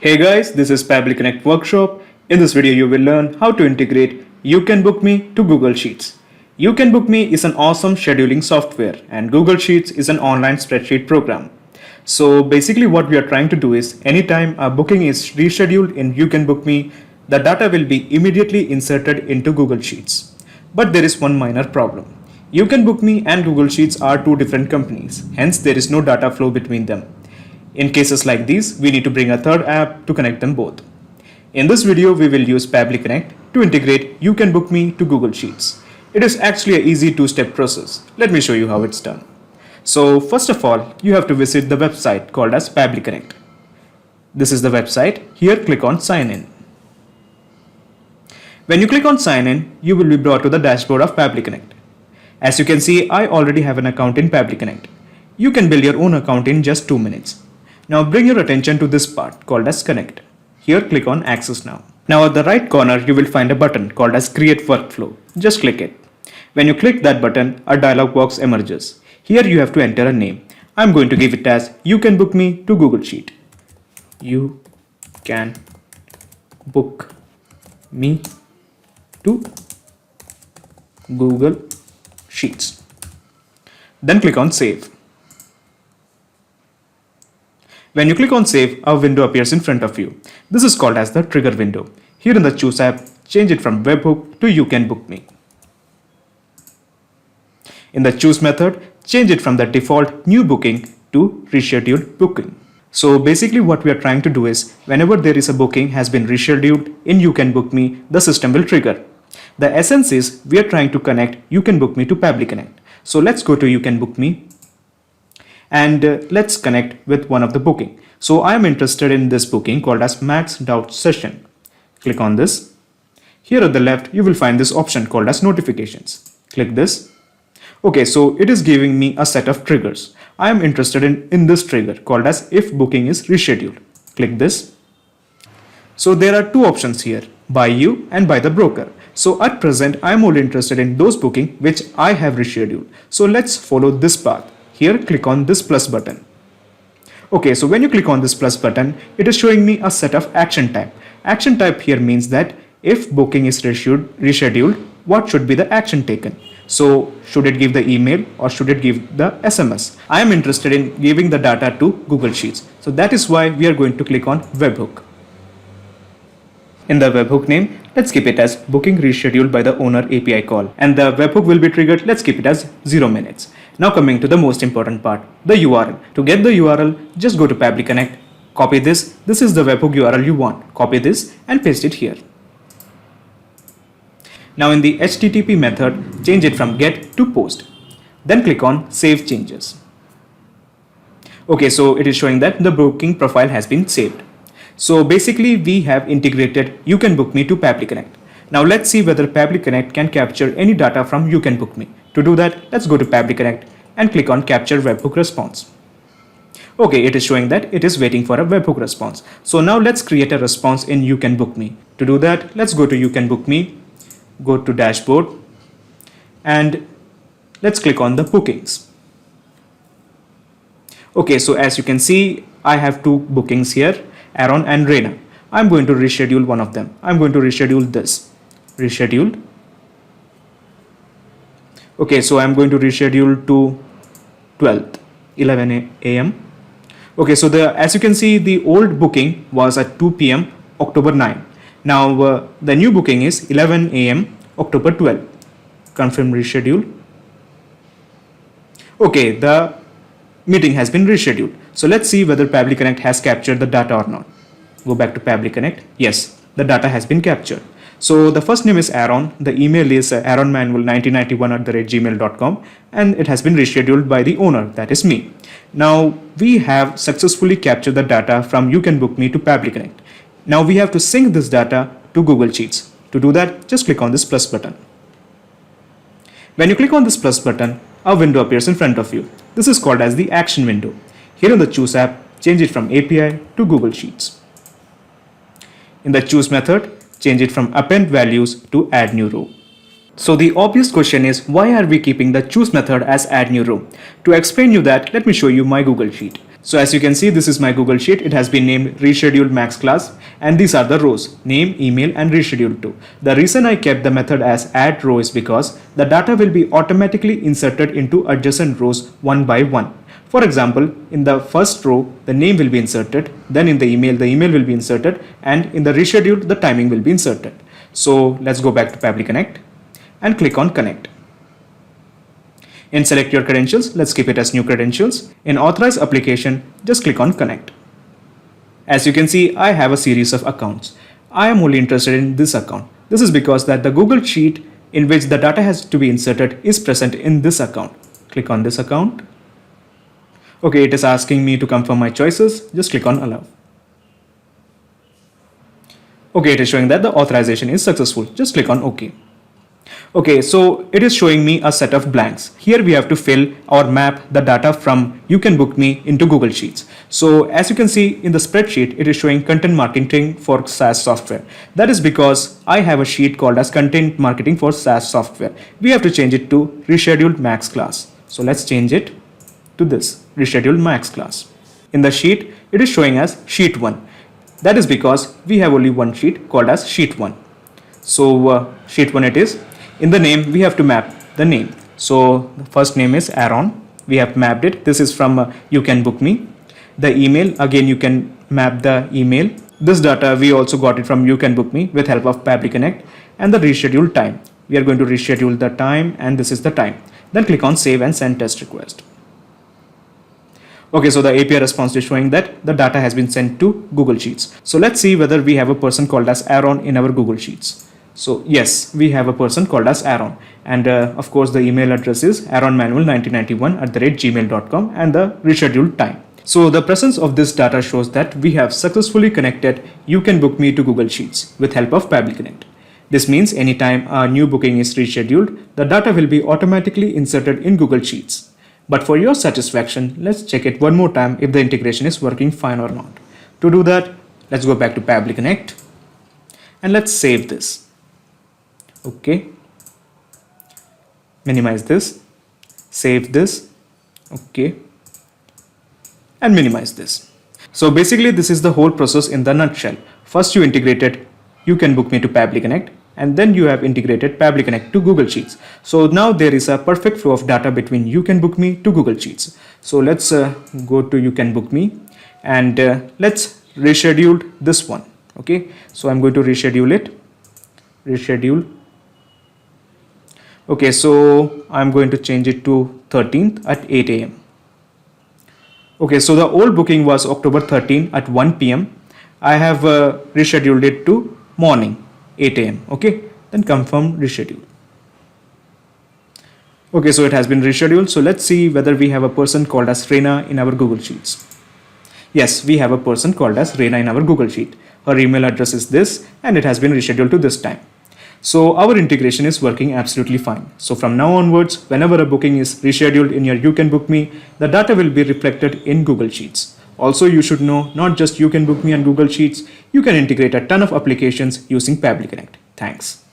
Hey guys, this is Pabbly Connect Workshop. In this video, you will learn how to integrate You Can Book Me to Google Sheets. You Can Book Me is an awesome scheduling software and Google Sheets is an online spreadsheet program. So basically what we are trying to do is anytime a booking is rescheduled in You Can Book Me, the data will be immediately inserted into Google Sheets. But there is one minor problem. You Can Book Me and Google Sheets are two different companies, hence there is no data flow between them. In cases like these, we need to bring a third app to connect them both. In this video, we will use Pabbly Connect to integrate You Can Book Me to Google Sheets. It is actually an easy two-step process. Let me show you how it's done. So first of all, you have to visit the website called as Pabbly Connect. This is the website. Here, click on Sign In. When you click on Sign In, you will be brought to the dashboard of Pabbly Connect. As you can see, I already have an account in Pabbly Connect. You can build your own account in just 2 minutes. Now bring your attention to this part called as Connect. Here click on Access Now. Now at the right corner you will find a button called as Create Workflow. Just click it. When you click that button, a dialog box emerges. Here you have to enter a name. I'm going to give it as You Can Book Me to Google Sheet. You Can Book Me to Google Sheets. Then click on Save. When you click on Save, a window appears in front of you. This is called as the trigger window. Here in the Choose app, change it from Webhook to You Can Book Me. In the Choose method, change it from the default New Booking to Rescheduled Booking. So basically what we are trying to do is, whenever there is a booking has been rescheduled in You Can Book Me, the system will trigger. The essence is, we are trying to connect You Can Book Me to Pabbly Connect. So let's go to You Can Book Me. And let's connect with one of the booking. So I am interested in this booking called as Max Doubt Session. Click on this. Here at the left, you will find this option called as Notifications. Click this. Okay, so it is giving me a set of triggers. I am interested in this trigger called as If Booking is Rescheduled. Click this. So there are two options here, by you and by the broker. So at present, I am only interested in those booking which I have rescheduled. So let's follow this path. Here, click on this plus button. Okay, so when you click on this plus button, it is showing me a set of action type. Action type here means that if booking is rescheduled, what should be the action taken? So should it give the email or should it give the SMS? I am interested in giving the data to Google Sheets. So that is why we are going to click on Webhook. In the webhook name, let's keep it as booking rescheduled by the owner API call. And the webhook will be triggered, let's keep it as 0 minutes. Now coming to the most important part, the URL. To get the URL, just go to Pabbly Connect, copy this. This is the webhook URL you want. Copy this and paste it here. Now in the HTTP method, change it from get to post. Then click on Save Changes. Okay, so it is showing that the booking profile has been saved. So basically we have integrated You Can Book Me to Pabbly Connect. Now let's see whether Pabbly Connect can capture any data from You Can Book Me. To do that, let's go to Pabbly Connect and click on Capture Webhook Response. Okay, it is showing that it is waiting for a webhook response. So now let's create a response in You Can Book Me. To do that, let's go to You Can Book Me, go to Dashboard, and let's click on the bookings. Okay, so as you can see, I have two bookings here, Aaron and Reina. I'm going to reschedule one of them. I'm going to reschedule this. Rescheduled. Okay, so I'm going to reschedule to 12th, 11 a.m. Okay, so as you can see, the old booking was at 2 p.m. October 9. Now the new booking is 11 a.m. October 12. Confirm reschedule. Okay, the meeting has been rescheduled. So let's see whether Pabbly Connect has captured the data or not. Go back to Pabbly Connect. Yes, the data has been captured. So the first name is Aaron. The email is aaronmanuel1991@gmail.com and it has been rescheduled by the owner, that is me. Now we have successfully captured the data from You Can Book Me to Pabbly Connect. Now we have to sync this data to Google Sheets. To do that, just click on this plus button. When you click on this plus button, a window appears in front of you. This is called as the action window. Here in the Choose app, change it from API to Google Sheets. In the Choose method, change it from append values to add new row. So the obvious question is, why are we keeping the choose method as add new row? To explain you that, let me show you my Google Sheet. So as you can see, this is my Google Sheet. It has been named Rescheduled Max Class, and these are the rows: name, email, and rescheduled to. The reason I kept the method as add row is because the data will be automatically inserted into adjacent rows one by one. For example, in the first row, the name will be inserted, then in the email will be inserted, and in the rescheduled, the timing will be inserted. So let's go back to Pabbly Connect and click on Connect. In select your credentials, let's keep it as new credentials. In authorize application, just click on connect. As you can see, I have a series of accounts. I am only interested in this account. This is because that the Google Sheet in which the data has to be inserted is present in this account. Click on this account. Okay, it is asking me to confirm my choices. Just click on allow. Okay, it is showing that the authorization is successful. Just click on OK. Okay, so it is showing me a set of blanks. Here we have to fill or map the data from You Can Book Me into Google Sheets. So as you can see in the spreadsheet, it is showing content marketing for SaaS software. That is because I have a sheet called as content marketing for SaaS software. We have to change it to rescheduled max class. So let's change it to this rescheduled max class. In the sheet, it is showing as sheet 1. That is because we have only one sheet called as sheet 1. So sheet 1 it is. In the name, we have to map the name. So the first name is Aaron. We have mapped it. This is from You Can Book Me. The email, again, you can map the email. This data, we also got it from You Can Book Me with help of Pabbly Connect. And the rescheduled time. We are going to reschedule the time, and this is the time. Then click on save and send test request. Okay, so the API response is showing that the data has been sent to Google Sheets. So let's see whether we have a person called as Aaron in our Google Sheets. So yes, we have a person called as Aaron, and of course the email address is aaronmanuel1991@gmail.com and the rescheduled time. So the presence of this data shows that we have successfully connected You Can Book Me to Google Sheets with help of Pabbly Connect. This means anytime a new booking is rescheduled, the data will be automatically inserted in Google Sheets. But for your satisfaction, let's check it one more time if the integration is working fine or not. To do that, let's go back to Pabbly Connect and let's save this. Okay, minimize this, save this, okay, and minimize this. So basically this is the whole process in the nutshell. First you integrated You Can Book Me to Pabbly Connect, and then you have integrated Pabbly Connect to Google Sheets. So now there is a perfect flow of data between You Can Book Me to Google Sheets. So let's go to You Can Book Me and let's reschedule this one. Okay, so I'm going to reschedule it, reschedule. Okay, so I'm going to change it to 13th at 8 a.m. Okay, so the old booking was October 13 at 1 p.m. I have rescheduled it to morning 8 a.m. Okay, then confirm reschedule. Okay, so it has been rescheduled. So let's see whether we have a person called as Reina in our Google Sheets. Yes, we have a person called as Reina in our Google Sheet. Her email address is this, and it has been rescheduled to this time. So our integration is working absolutely fine. So from now onwards, whenever a booking is rescheduled in your You Can Book Me, the data will be reflected in Google Sheets. Also, you should know, not just You Can Book Me and Google Sheets, you can integrate a ton of applications using Pabbly Connect. Thanks.